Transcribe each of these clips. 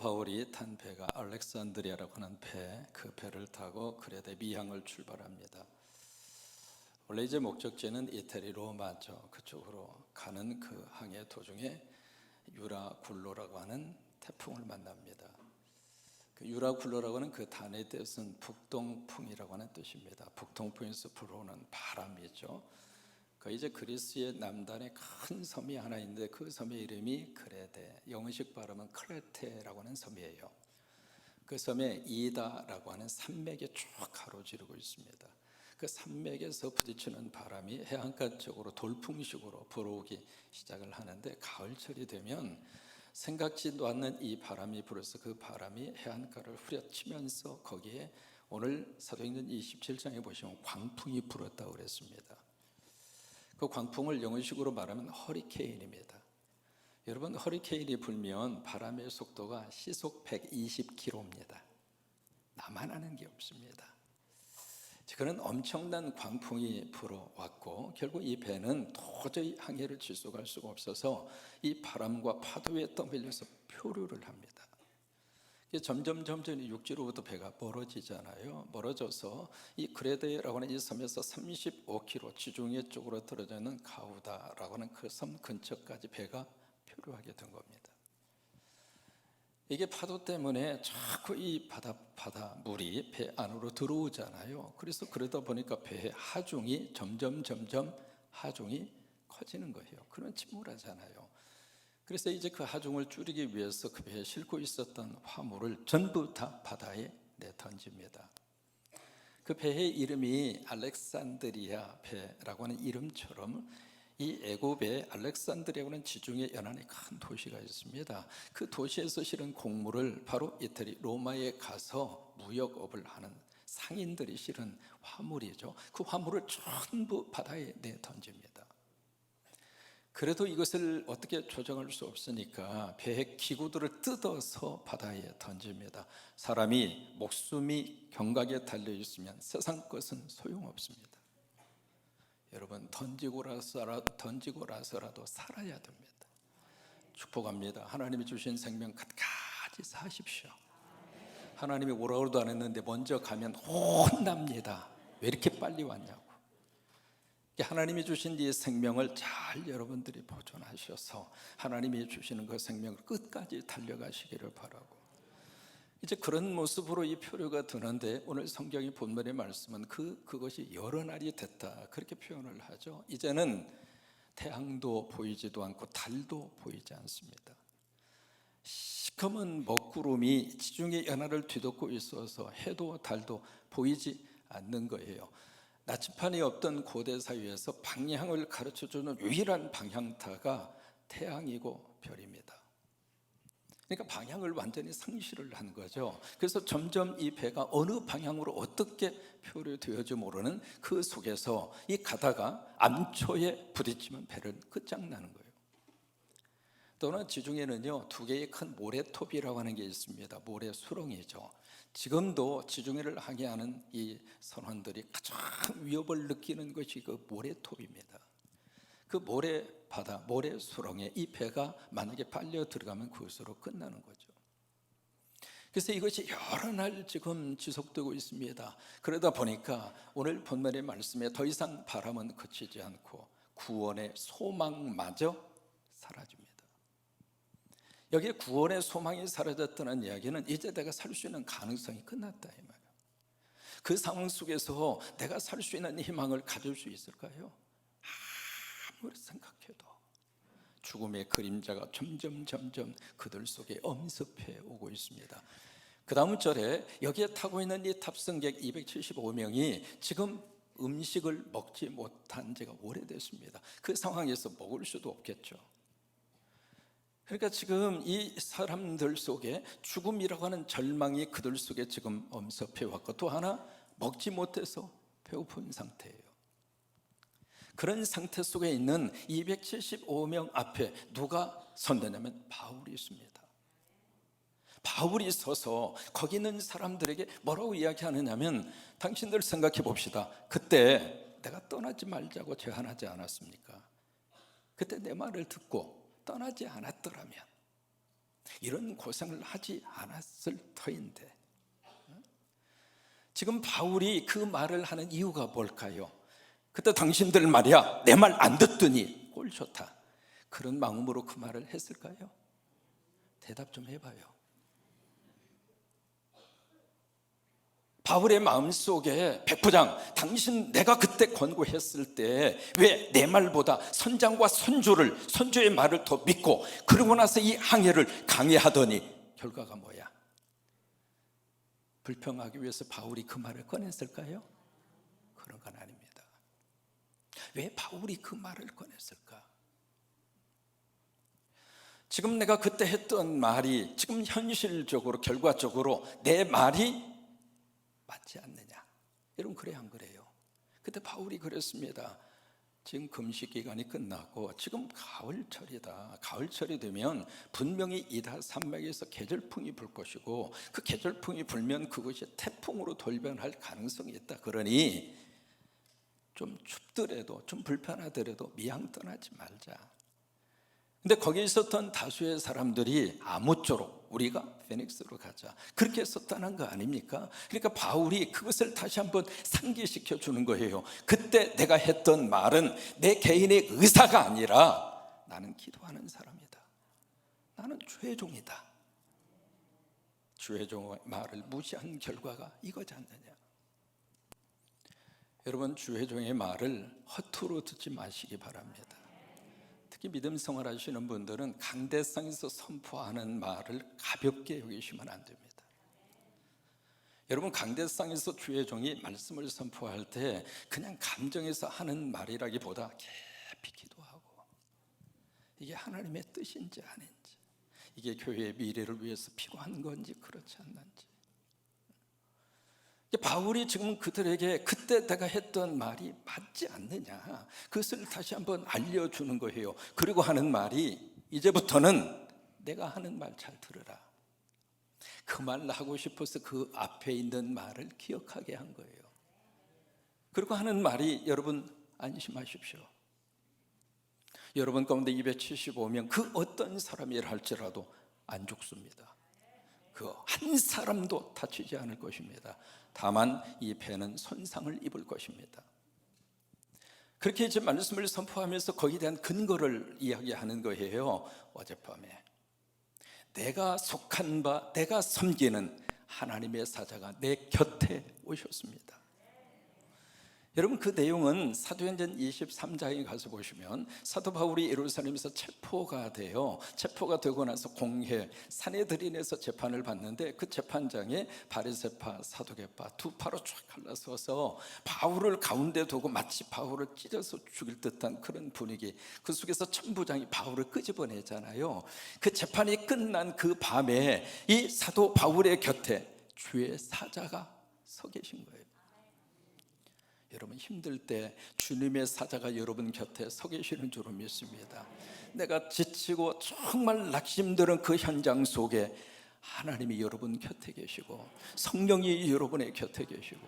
바울이 탄 배가 알렉산드리아라고 하는 배, 그 배를 타고 크레데 미항을 출발합니다. 원래 이제 목적지는 이태리 로마죠. 그쪽으로 가는 그 항해 도중에 유라굴로라고 하는 태풍을 만납니다. 그 유라굴로라고 하는 그 단어의 뜻은 북동풍이라고 하는 뜻입니다. 북동풍에서 불어오는 바람이죠. 그 이제 그리스의 남단에 큰 섬이 하나 있는데 그 섬의 이름이 크레데, 영어식 발음은 크레테라고 하는 섬이에요. 그 섬에 이다라고 하는 산맥이 쭉 가로지르고 있습니다. 그 산맥에서 부딪히는 바람이 해안가 쪽으로 돌풍식으로 불어오기 시작을 하는데, 가을철이 되면 생각지도 않는 이 바람이 불어서 그 바람이 해안가를 후려치면서 거기에 오늘 사도행전 27장에 보시면 광풍이 불었다고 그랬습니다. 그 광풍을 영어식으로 말하면 허리케인입니다. 여러분, 허리케인이 불면 바람의 속도가 시속 120km입니다. 나만 아는 게 없습니다. 그런 엄청난 광풍이 불어왔고, 결국 이 배는 도저히 항해를 지속할 수가 없어서 이 바람과 파도에 떠밀려서 표류를 합니다. 점점 육지로부터 배가 멀어지잖아요. 멀어져서 이 그레데라고 하는 이 섬에서 35km 지중해 쪽으로 떨어져 있는 가우다라고 하는 그 섬 근처까지 배가 표류하게 된 겁니다. 이게 파도 때문에 자꾸 이 바다 물이 배 안으로 들어오잖아요. 그래서 그러다 보니까 배의 하중이 점점 하중이 커지는 거예요. 그런 침몰하잖아요. 그래서 이제 그 하중을 줄이기 위해서 그 배에 싣고 있었던 화물을 전부 다 바다에 내던집니다. 그 배의 이름이 알렉산드리아 배라고 하는 이름처럼 이 애굽에 알렉산드리아라는 지중해 연안에 큰 도시가 있습니다. 그 도시에서 실은 곡물을 바로 이태리 로마에 가서 무역업을 하는 상인들이 실은 화물이죠. 그 화물을 전부 바다에 내던집니다. 그래도 이것을 어떻게 조정할 수 없으니까 배의 기구들을 뜯어서 바다에 던집니다. 사람이 목숨이 경각에 달려 있으면 세상 것은 소용없습니다. 여러분, 던지고 나서라도 살아야 됩니다. 축복합니다. 하나님이 주신 생명 끝까지 사십시오. 하나님이 오라고도 안 했는데 먼저 가면 혼납니다. 왜 이렇게 빨리 왔냐고. 하나님이 주신 이 생명을 잘 여러분들이 보존하셔서 하나님이 주시는 그 생명을 끝까지 달려가시기를 바라고, 이제 그런 모습으로 이 표류가 드는데, 오늘 성경의 본문의 말씀은 그것이 여러 날이 됐다, 그렇게 표현을 하죠. 이제는 태양도 보이지도 않고 달도 보이지 않습니다. 시커먼 먹구름이 지중해 연안을 뒤덮고 있어서 해도 달도 보이지 않는 거예요. 나침판이 없던 고대 사회에서 방향을 가르쳐주는 유일한 방향타가 태양이고 별입니다. 그러니까 방향을 완전히 상실을 한 거죠. 그래서 점점 이 배가 어느 방향으로 어떻게 표류되어지 모르는 그 속에서 이 가다가 암초에 부딪히면 배를 끝장나는 거예요. 또는 지중해는요, 두 개의 큰 모래톱이라고 하는 게 있습니다. 모래 수렁이죠. 지금도 지중해를 항해하는 이 선원들이 가장 위협을 느끼는 것이 그 모래톱입니다. 그 모래바다, 모래수렁에 이 배가 만약에 빨려 들어가면 그것으로 끝나는 거죠. 그래서 이것이 여러 날 지금 지속되고 있습니다. 그러다 보니까 오늘 본문의 말씀에 더 이상 바람은 그치지 않고 구원의 소망마저 사라집니다. 여기에 구원의 소망이 사라졌다는 이야기는 이제 내가 살 수 있는 가능성이 끝났다 이 말이에요. 그 상황 속에서 내가 살 수 있는 희망을 가질 수 있을까요? 아무리 생각해도 죽음의 그림자가 점점 그들 속에 엄습해 오고 있습니다. 그 다음 절에 여기에 타고 있는 이 탑승객 275명이 지금 음식을 먹지 못한 지가 오래됐습니다. 그 상황에서 먹을 수도 없겠죠. 그러니까 지금 이 사람들 속에 죽음이라고 하는 절망이 그들 속에 지금 엄습해 왔고, 또 하나 먹지 못해서 배고픈 상태예요. 그런 상태 속에 있는 275명 앞에 누가 선대냐면 바울이 있습니다. 바울이 서서 거기 있는 사람들에게 뭐라고 이야기하느냐면, 당신들 생각해 봅시다. 그때 내가 떠나지 말자고 제안하지 않았습니까? 그때 내 말을 듣고 떠나지 않았더라면 이런 고생을 하지 않았을 터인데 지금 바울이 그 말을 하는 이유가 뭘까요? 그때 당신들 말이야 내 말 안 듣더니 꼴 좋다, 그런 마음으로 그 말을 했을까요? 대답 좀 해봐요. 바울의 마음속에 백부장, 당신 내가 그때 권고했을 때 왜 내 말보다 선장과 선조의 말을 더 믿고 그러고 나서 이 항해를 강행하더니 결과가 뭐야? 불평하기 위해서 바울이 그 말을 꺼냈을까요? 그런 건 아닙니다. 왜 바울이 그 말을 꺼냈을까? 지금 내가 그때 했던 말이 지금 현실적으로 결과적으로 내 말이 맞지 않느냐? 여러분 그래야 안 그래요? 그때 바울이 그랬습니다. 지금 금식 기간이 끝나고 지금 가을철이다. 가을철이 되면 분명히 이다 산맥에서 계절풍이 불 것이고 그 계절풍이 불면 그것이 태풍으로 돌변할 가능성이 있다. 그러니 좀 춥더라도 좀 불편하더라도 미항 떠나지 말자. 근데 거기에 있었던 다수의 사람들이 아무쪼록 우리가 페닉스로 가자 그렇게 썼다는 거 아닙니까? 그러니까 바울이 그것을 다시 한번 상기시켜 주는 거예요. 그때 내가 했던 말은 내 개인의 의사가 아니라 나는 기도하는 사람이다. 나는 주의 종이다. 주의 종의 말을 무시한 결과가 이거지 않느냐? 여러분 주의 종의 말을 허투루 듣지 마시기 바랍니다. 특히 믿음 생활하시는 분들은 강대상에서 선포하는 말을 가볍게 여기시면 안 됩니다. 여러분 강대상에서 주의 종이 말씀을 선포할 때 그냥 감정에서 하는 말이라기보다 깊이 기도하고 이게 하나님의 뜻인지 아닌지, 이게 교회의 미래를 위해서 필요한 건지 그렇지 않는지, 바울이 지금 그들에게 그때 내가 했던 말이 맞지 않느냐 그것을 다시 한번 알려주는 거예요. 그리고 하는 말이 이제부터는 내가 하는 말 잘 들으라. 그 말 하고 싶어서 그 앞에 있는 말을 기억하게 한 거예요. 그리고 하는 말이 여러분 안심하십시오. 여러분 가운데 275명 그 어떤 사람이라 할지라도 안 죽습니다. 그 한 사람도 다치지 않을 것입니다. 다만 이 배는 손상을 입을 것입니다. 그렇게 이제 말씀을 선포하면서 거기에 대한 근거를 이야기하는 거예요. 어젯밤에 내가 속한 바 내가 섬기는 하나님의 사자가 내 곁에 오셨습니다. 여러분 그 내용은 사도행전 23장에 가서 보시면 사도 바울이 예루살렘에서 체포가 되고 나서 공회 산헤드린에서 재판을 받는데 그 재판장에 바리새파 사두개파 두 파로 쫙 갈라서서 바울을 가운데 두고 마치 바울을 찢어서 죽일 듯한 그런 분위기, 그 속에서 천부장이 바울을 끄집어내잖아요. 그 재판이 끝난 그 밤에 이 사도 바울의 곁에 주의 사자가 서 계신 거예요. 여러분 힘들 때 주님의 사자가 여러분 곁에 서 계시는 줄로 믿습니다. 내가 지치고 정말 낙심드는 그 현장 속에 하나님이 여러분 곁에 계시고 성령이 여러분의 곁에 계시고,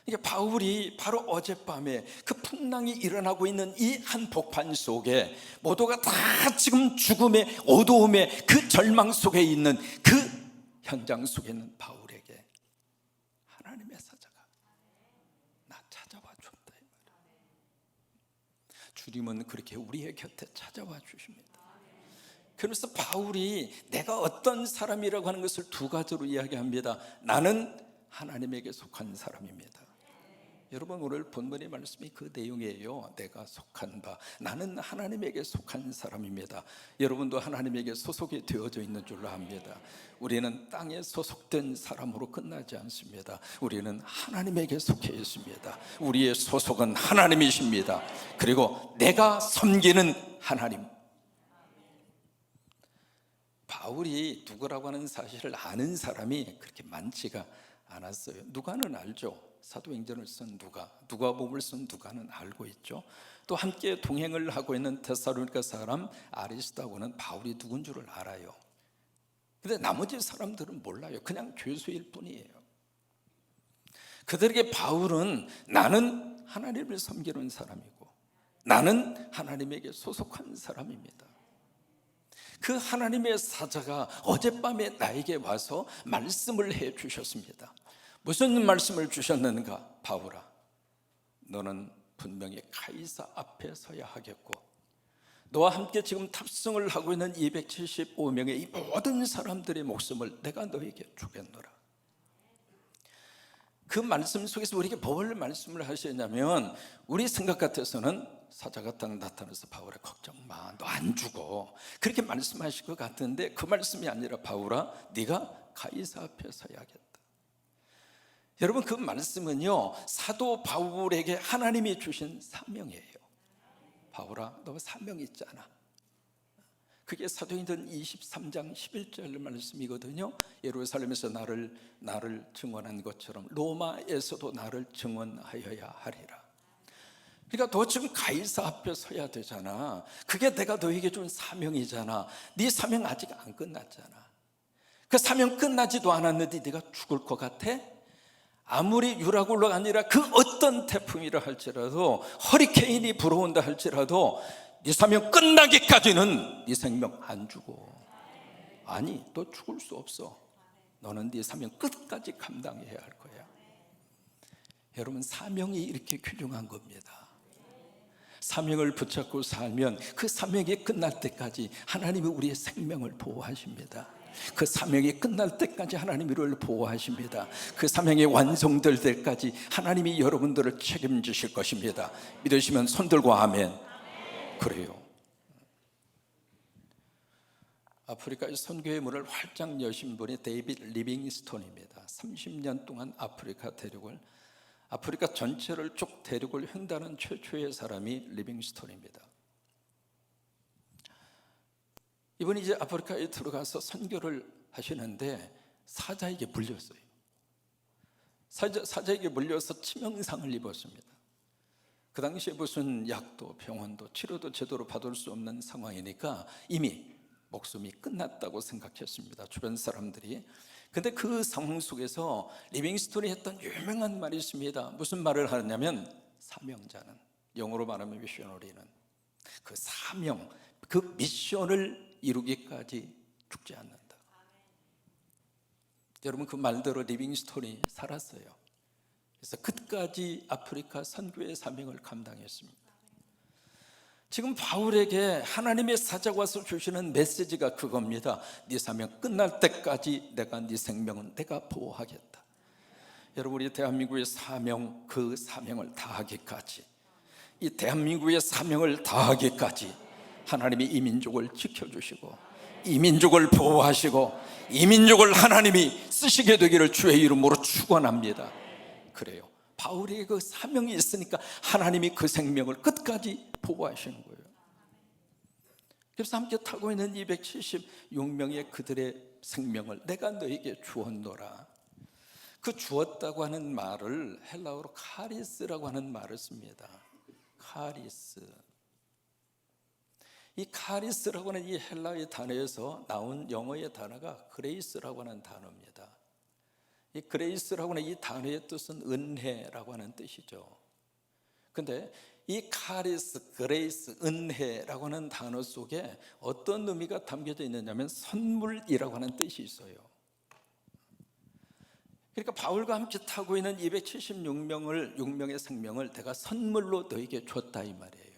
이게 바울이 바로 어젯밤에 그 풍랑이 일어나고 있는 이 한복판 속에 모두가 다 지금 죽음의 어두움의 그 절망 속에 있는 그 현장 속에 있는 바울에게 하나님의 사자가 찾아와 줬다. 주님은 그렇게 우리의 곁에 찾아와 주십니다. 그래서 바울이 내가 어떤 사람이라고 하는 것을 두 가지로 이야기합니다. 나는 하나님에게 속한 사람입니다. 여러분 오늘 본문의 말씀이 그 내용이에요. 내가 속한 바, 나는 하나님에게 속한 사람입니다. 여러분도 하나님에게 소속이 되어져 있는 줄로 압니다. 우리는 땅에 소속된 사람으로 끝나지 않습니다. 우리는 하나님에게 속해 있습니다. 우리의 소속은 하나님이십니다. 그리고 내가 섬기는 하나님. 바울이 누구라고 하는 사실을 아는 사람이 그렇게 많지가 않았어요. 누가는 알죠. 사도행전을 쓴 누가복음을 쓴 누가는 알고 있죠. 또 함께 동행을 하고 있는 데살로니가 사람 아리스다고는 바울이 누군 줄을 알아요. 그런데 나머지 사람들은 몰라요. 그냥 죄수일 뿐이에요. 그들에게 바울은 나는 하나님을 섬기는 사람이고 나는 하나님에게 소속한 사람입니다. 그 하나님의 사자가 어젯밤에 나에게 와서 말씀을 해 주셨습니다. 무슨 말씀을 주셨는가? 바울아, 너는 분명히 가이사 앞에 서야 하겠고, 너와 함께 지금 탑승을 하고 있는 275명의 이 모든 사람들의 목숨을 내가 너에게 주겠노라. 그 말씀 속에서 우리에게 뭘 말씀을 하시냐면, 우리 생각 같아서는 사자가 딱 나타나서 바울아 걱정 마, 너 안 죽어, 그렇게 말씀하실 것 같은데 그 말씀이 아니라 바울아 네가 가이사 앞에 서야겠다. 여러분, 그 말씀은요, 사도 바울에게 하나님이 주신 사명이에요. 바울아, 너 사명 있잖아. 그게 사도행전 23장 11절 말씀이거든요. 예루살렘에서 나를 증언한 것처럼 로마에서도 나를 증언하여야 하리라. 그러니까 너 지금 가이사 앞에 서야 되잖아. 그게 내가 너에게 준 사명이잖아. 네 사명 아직 안 끝났잖아. 그 사명 끝나지도 않았는데 네가 죽을 것 같아? 아무리 유라굴로가 아니라 그 어떤 태풍이라 할지라도, 허리케인이 불어온다 할지라도 네 사명 끝나기까지는 네 생명 안 주고, 아니 너 죽을 수 없어. 너는 네 사명 끝까지 감당해야 할 거야. 여러분, 사명이 이렇게 귀중한 겁니다. 사명을 붙잡고 살면 그 사명이 끝날 때까지 하나님이 우리의 생명을 보호하십니다. 그 사명이 끝날 때까지 하나님이 우리를 보호하십니다. 그 사명이 완성될 때까지 하나님이 여러분들을 책임지실 것입니다. 믿으시면 손 들고 아멘. 그래요. 아프리카의 선교의 문을 활짝 여신 분이 데이빗 리빙스톤입니다. 30년 동안 아프리카 전체를 쭉 대륙을 횡단한 최초의 사람이 리빙스톤입니다. 이분이 이제 아프리카에 들어가서 선교를 하시는데 사자에게 물렸어요. 사자에게 물려서 치명상을 입었습니다. 그 당시에 무슨 약도 병원도 치료도 제대로 받을 수 없는 상황이니까 이미 목숨이 끝났다고 생각했습니다, 주변 사람들이. 근데 그 상황 속에서 리빙스톤이 했던 유명한 말이 있습니다. 무슨 말을 하냐면, 사명자는, 영어로 말하면 미셔너리는, 그 사명, 그 미션을 이루기까지 죽지 않는다. 여러분, 그 말대로 리빙스톤이 살았어요. 그래서 끝까지 아프리카 선교의 사명을 감당했습니다. 지금 바울에게 하나님의 사자가 와서 주시는 메시지가 그겁니다. 네 사명 끝날 때까지 내가 네 생명은 내가 보호하겠다. 여러분, 우리 대한민국의 사명, 그 사명을 다하기까지, 이 대한민국의 사명을 다하기까지 하나님이 이 민족을 지켜주시고 이 민족을 보호하시고 이 민족을 하나님이 쓰시게 되기를 주의 이름으로 축원합니다. 그래요. 바울에게 그 사명이 있으니까 하나님이 그 생명을 끝까지 보호하시는 거예요. 그래서 함께 타고 있는 276명의 그들의 생명을 내가 너에게 주었노라. 그 주었다고 하는 말을 헬라어로 카리스라고 하는 말을 씁니다. 카리스. 이 카리스라고 하는 이 헬라의 단어에서 나온 영어의 단어가 그레이스라고 하는 단어입니다. 이 그레이스라고 하는 이 단어의 뜻은 은혜라고 하는 뜻이죠. 근데 이 카리스, 그레이스, 은혜라고 하는 단어 속에 어떤 의미가 담겨져 있느냐면 선물이라고 하는 뜻이 있어요. 그러니까 바울과 함께 타고 있는 276명의 생명을 내가 선물로 너에게 줬다 이 말이에요.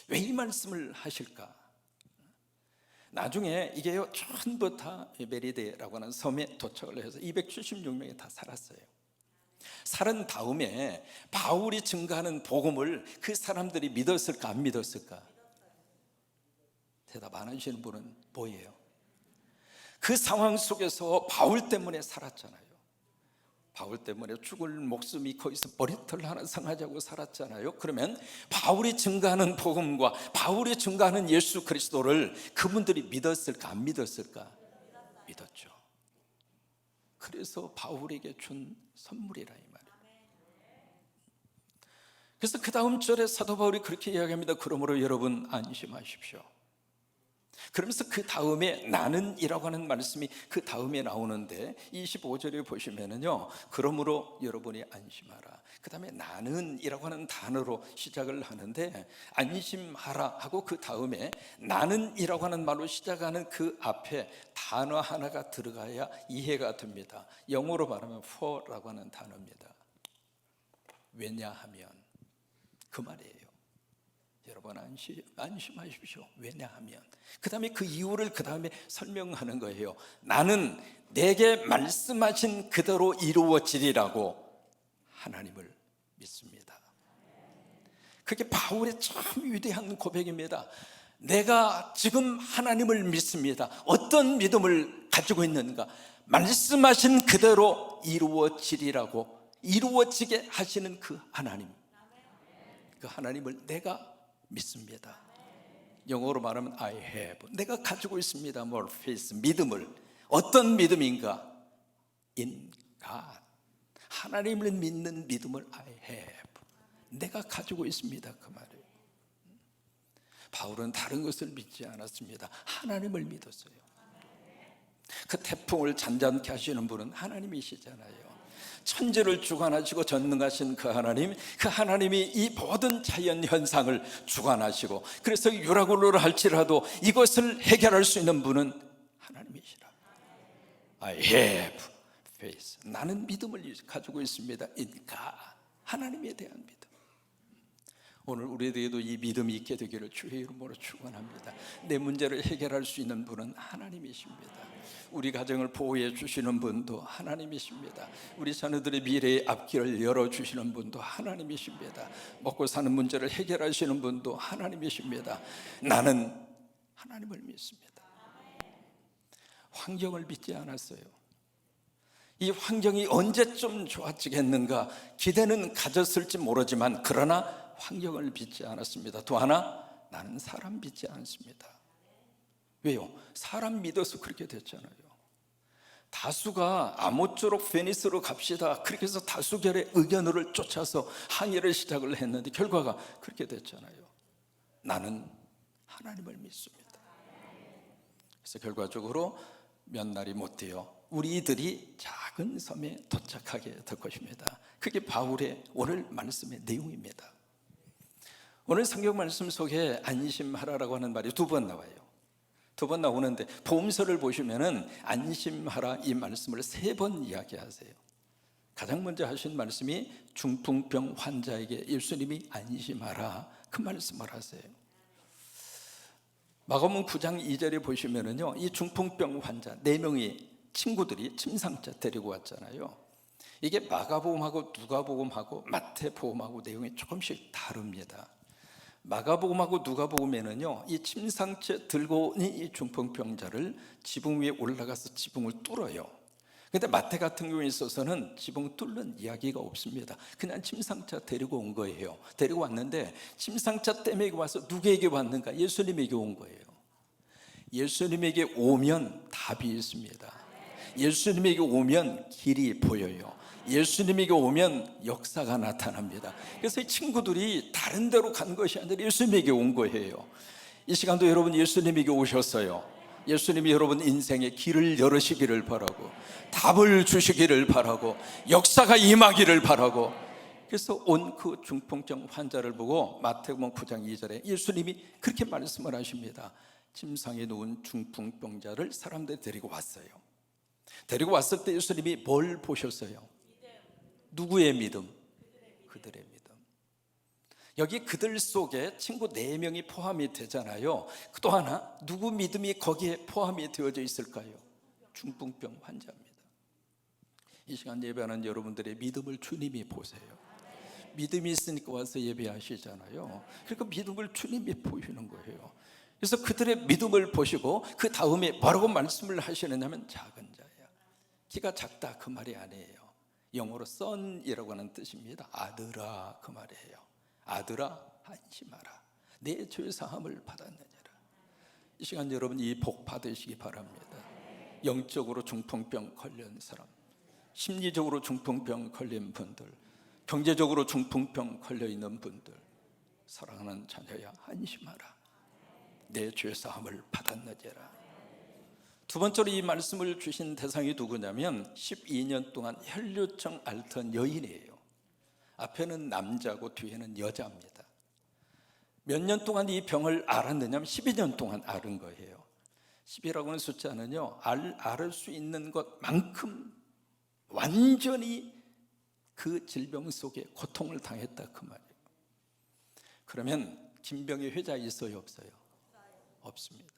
왜 이 말씀을 하실까? 나중에 이게요, 전부 다 메리데라고 하는 섬에 도착을 해서 276명이 다 살았어요. 살은 다음에 바울이 증거하는 복음을 그 사람들이 믿었을까 안 믿었을까? 대답 안 하시는 분은 뭐예요? 그 상황 속에서 바울 때문에 살았잖아요. 바울 때문에 죽을 목숨이 거기서 머리털 하나 상하지 않고 살았잖아요. 그러면 바울이 증거하는 복음과 바울이 증거하는 예수 그리스도를 그분들이 믿었을까 안 믿었을까? 믿었죠. 그래서 바울에게 준 선물이라 이 말이에요. 그래서 그 다음 절에 사도 바울이 그렇게 이야기합니다. 그러므로 여러분 안심하십시오. 그러면서 그 다음에 나는이라고 하는 말씀이 그 다음에 나오는데 25절에 보시면은요, 그러므로 여러분이 안심하라. 그 다음에 나는이라고 하는 단어로 시작을 하는데, 안심하라 하고 그 다음에 나는이라고 하는 말로 시작하는 그 앞에 단어 하나가 들어가야 이해가 됩니다. 영어로 말하면 for라고 하는 단어입니다. 왜냐하면, 그 말이에요. 여러분 안심하십시오. 왜냐하면, 그 다음에 그 이유를 그 다음에 설명하는 거예요. 나는 내게 말씀하신 그대로 이루어지리라고 하나님을 믿습니다. 그게 바울의 참 위대한 고백입니다. 내가 지금 하나님을 믿습니다. 어떤 믿음을 가지고 있는가? 말씀하신 그대로 이루어지리라고, 이루어지게 하시는 그 하나님, 그 하나님을 내가 믿습니다. 영어로 말하면 I have, 내가 가지고 있습니다. more faith, 믿음을. 어떤 믿음인가? In God, 하나님을 믿는 믿음을 I have, 내가 가지고 있습니다. 그 말이에요. 바울은 다른 것을 믿지 않았습니다. 하나님을 믿었어요. 그 태풍을 잔잔케 하시는 분은 하나님이시잖아요. 천지를 주관하시고 전능하신 그 하나님이 이 모든 자연 현상을 주관하시고, 그래서 유라굴로를 할지라도 이것을 해결할 수 있는 분은 하나님이시라. I have faith, 나는 믿음을 가지고 있습니다. in God, 하나님에 대한 믿음. 오늘 우리에게도 이 믿음이 있게 되기를 주의 이름으로 축원합니다. 내 문제를 해결할 수 있는 분은 하나님이십니다. 우리 가정을 보호해 주시는 분도 하나님이십니다. 우리 자녀들의 미래의 앞길을 열어주시는 분도 하나님이십니다. 먹고 사는 문제를 해결하시는 분도 하나님이십니다. 나는 하나님을 믿습니다. 환경을 믿지 않았어요. 이 환경이 언제쯤 좋아지겠는가 기대는 가졌을지 모르지만, 그러나 환경을 믿지 않았습니다. 또 하나, 나는 사람 믿지 않습니다. 왜요? 사람 믿어서 그렇게 됐잖아요. 다수가 아무쪼록 베니스로 갑시다, 그렇게 해서 다수결의 의견을 쫓아서 항의를 시작을 했는데 결과가 그렇게 됐잖아요. 나는 하나님을 믿습니다. 그래서 결과적으로 몇 날이 못 되어 우리들이 작은 섬에 도착하게 될 것입니다. 그게 바울의 오늘 말씀의 내용입니다. 오늘 성경 말씀 속에 안심하라라고 하는 말이 두 번 나와요. 두 번 나오는데 복음서를 보시면은 안심하라 이 말씀을 3번 이야기하세요. 가장 먼저 하신 말씀이 중풍병 환자에게 예수님이 안심하라, 그 말씀을 하세요. 마가복음 9장 2절에 보시면은요, 이 중풍병 환자 4명이 친구들이 침상차 데리고 왔잖아요. 이게 마가복음하고 누가복음하고 마태복음하고 내용이 조금씩 다릅니다. 마가복음하고 누가복음에는요, 이 침상째 들고 온 이 중풍병자를 지붕 위에 올라가서 지붕을 뚫어요. 근데 마태 같은 경우에 있어서는 지붕 뚫는 이야기가 없습니다. 그냥 침상차 데리고 온 거예요. 데리고 왔는데 침상차 때문에 와서 누구에게 왔는가? 예수님에게 온 거예요. 예수님에게 오면 답이 있습니다. 예수님에게 오면 길이 보여요. 예수님에게 오면 역사가 나타납니다. 그래서 이 친구들이 다른 데로 간 것이 아니라 예수님에게 온 거예요. 이 시간도 여러분 예수님에게 오셨어요. 예수님이 여러분 인생의 길을 열으시기를 바라고, 답을 주시기를 바라고, 역사가 임하기를 바라고, 그래서 온 그 중풍병 환자를 보고 마태복음 9장 2절에 예수님이 그렇게 말씀을 하십니다. 침상에 누운 중풍병자를 사람들이 데리고 왔어요. 데리고 왔을 때 예수님이 뭘 보셨어요? 누구의 믿음? 그들의 믿음. 여기 그들 속에 친구 4명이 포함이 되잖아요. 또 하나, 누구 믿음이 거기에 포함이 되어져 있을까요? 중풍병 환자입니다. 이 시간 예배하는 여러분들의 믿음을 주님이 보세요. 믿음이 있으니까 와서 예배하시잖아요. 그러니까 믿음을 주님이 보시는 거예요. 그래서 그들의 믿음을 보시고 그 다음에 뭐라고 말씀을 하시느냐면 작은 자야. 키가 작다 그 말이 아니에요. 영어로 son이라고 하는 뜻입니다. 아들아 그 말이에요. 아들아 안심하라, 내 죄 사함을 받았느니라. 이 시간 여러분 이 복 받으시기 바랍니다. 영적으로 중풍병 걸린 사람, 심리적으로 중풍병 걸린 분들, 경제적으로 중풍병 걸려있는 분들, 사랑하는 자녀야 안심하라. 내 죄사함을 받았느니라. 두 번째로 이 말씀을 주신 대상이 누구냐면 12년 동안 혈류증 앓던 여인이에요. 앞에는 남자고 뒤에는 여자입니다. 몇 년 동안 이 병을 앓았느냐면 12년 동안 앓은 거예요. 10이라고 하는 숫자는요, 앓을 수 있는 것만큼 완전히 그 질병 속에 고통을 당했다 그 말이에요. 그러면 진병의 회자 있어요, 없어요? 없습니다.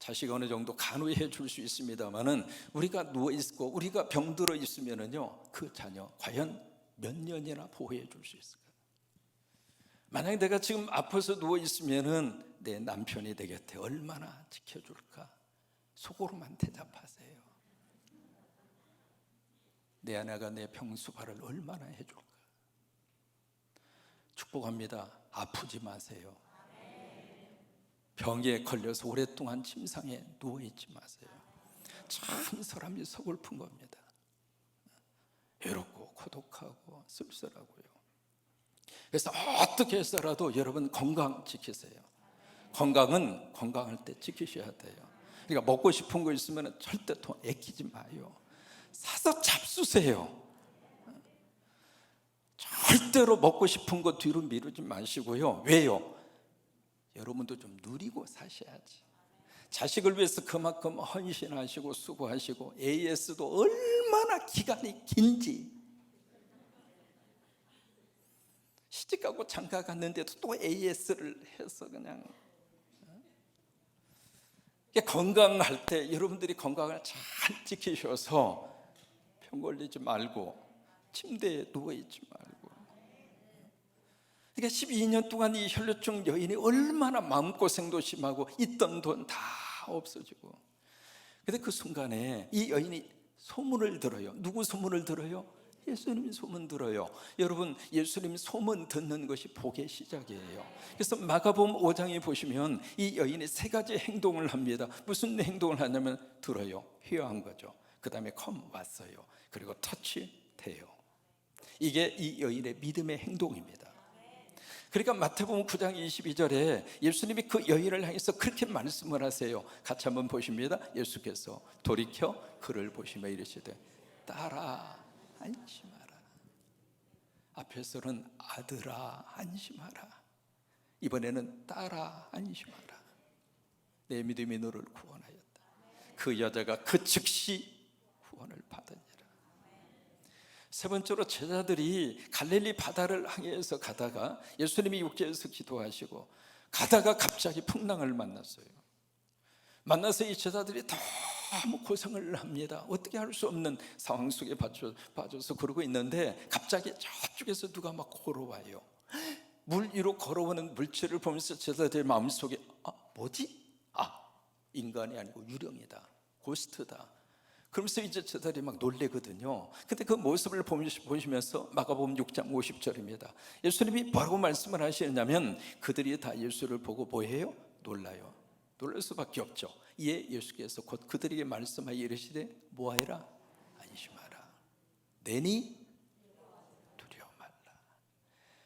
자식 어느 정도 간호해 줄 수 있습니다만은 우리가 누워 있고 우리가 병들어 있으면은요, 그 자녀 과연 몇 년이나 보호해 줄 수 있을까요? 만약에 내가 지금 아파서 누워 있으면은 내 남편이 내 곁에 얼마나 지켜줄까? 속으로만 대답하세요. 내 아내가 내 병수발을 얼마나 해줄까? 축복합니다. 아프지 마세요. 병에 걸려서 오랫동안 침상에 누워있지 마세요. 참 사람이 서글픈 겁니다. 외롭고 고독하고 쓸쓸하고요. 그래서 어떻게 해서라도 여러분 건강 지키세요. 건강은 건강할 때 지키셔야 돼요. 그러니까 먹고 싶은 거 있으면 절대 돈 아끼지 마요. 사서 잡수세요. 절대로 먹고 싶은 거 뒤로 미루지 마시고요. 왜요? 여러분도 좀 누리고 사셔야지. 자식을 위해서 그만큼 헌신하시고 수고하시고, AS도 얼마나 기간이 긴지. 시집가고 장가 갔는데도 또 AS를 해서 그냥. 건강할 때 여러분들이 건강을 잘 지키셔서 병 걸리지 말고 침대에 누워있지 말고. 그러니까 12년 동안 이 혈류증 여인이 얼마나 마음고생도 심하고 있던 돈 다 없어지고. 근데 그 순간에 이 여인이 소문을 들어요. 누구 소문을 들어요? 예수님 소문 들어요. 여러분, 예수님 소문 듣는 것이 복의 시작이에요. 그래서 마가복음 5장에 보시면 이 여인이 세 가지 행동을 합니다. 무슨 행동을 하냐면 들어요, 회화한 거죠. 그 다음에 컴 왔어요. 그리고 터치 돼요. 이게 이 여인의 믿음의 행동입니다. 그러니까 마태복음 9장 22절에 예수님이 그 여인을 향해서 그렇게 말씀을 하세요. 같이 한번 보십니다. 예수께서 돌이켜 그를 보시며 이르시되 딸아 안심하라. 앞에서는 아들아 안심하라. 이번에는 딸아 안심하라. 내 믿음이 너를 구원하였다. 그 여자가 그 즉시 구원을 받으니라. 세 번째로 제자들이 갈릴리 바다를 향해서 가다가 예수님이 육지에서 기도하시고 가다가 갑자기 풍랑을 만났어요. 만나서 이 제자들이 너무 고생을 합니다. 어떻게 할 수 없는 상황 속에 빠져서 그러고 있는데 갑자기 저쪽에서 누가 막 걸어와요. 물 위로 걸어오는 물체를 보면서 제자들의 마음속에 뭐지? 인간이 아니고 유령이다, 고스트다. 그러면서 이제 제자들이 막 놀래거든요. 근데 그 모습을 보시면서 마가복음 6장 50절입니다. 예수님이 뭐라고 말씀을 하시냐면 그들이 다 예수를 보고 뭐해요? 놀라요. 놀랄 수밖에 없죠. 이에 예수께서 곧 그들에게 말씀하여 이르시되 뭐하여라? 안심하라. 내니 두려워 말라.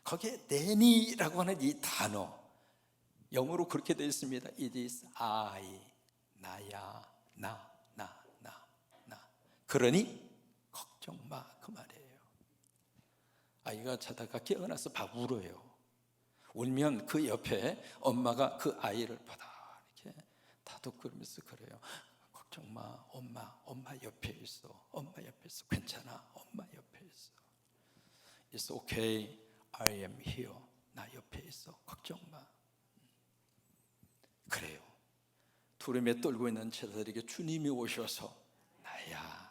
거기에 내니라고 하는 이 단어, 영어로 그렇게 되어 있습니다. It is I. 나야. 나. 그러니 걱정 마, 그 말이에요. 아이가 자다가 깨어나서 막 울어요. 울면 그 옆에 엄마가 그 아이를 받아 이렇게 다독거리면서 그래요. 걱정 마, 엄마 옆에 있어. 엄마 옆에 있어. 괜찮아, 엄마 옆에 있어. It's okay, I am here. 나 옆에 있어. 걱정 마. 그래요. 두려움에 떨고 있는 제자들에게 주님이 오셔서 나야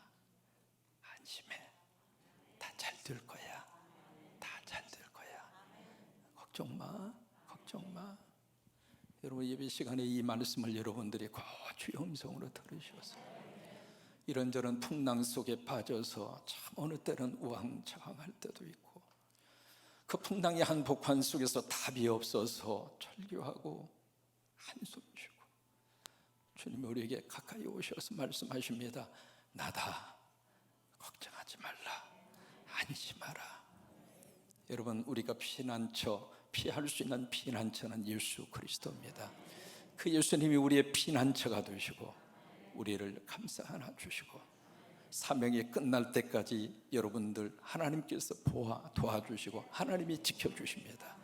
안심해. 다 잘 될 거야. 다 잘 될 거야. 걱정 마. 걱정 마. 여러분, 예배 시간에 이 말씀을 여러분들이 주의 음성으로 들으셔서 이런저런 풍랑 속에 빠져서 참 어느 때는 우왕좌왕할 때도 있고 그 풍랑의 한복판 속에서 답이 없어서 절규하고 한숨 쉬고 주님 우리에게 가까이 오셔서 말씀하십니다. 나다. 걱정하지 말라. 안심하라. 여러분, 우리가 피난처 피할 수 있는 피난처는 예수 그리스도입니다. 그 예수님이 우리의 피난처가 되시고 우리를 감싸 안아 주시고 사명이 끝날 때까지 여러분들 하나님께서 도와주시고 하나님이 지켜주십니다.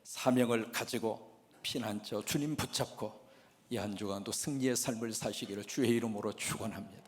사명을 가지고 피난처 주님 붙잡고 이 한 주간도 승리의 삶을 사시기를 주의 이름으로 축원합니다.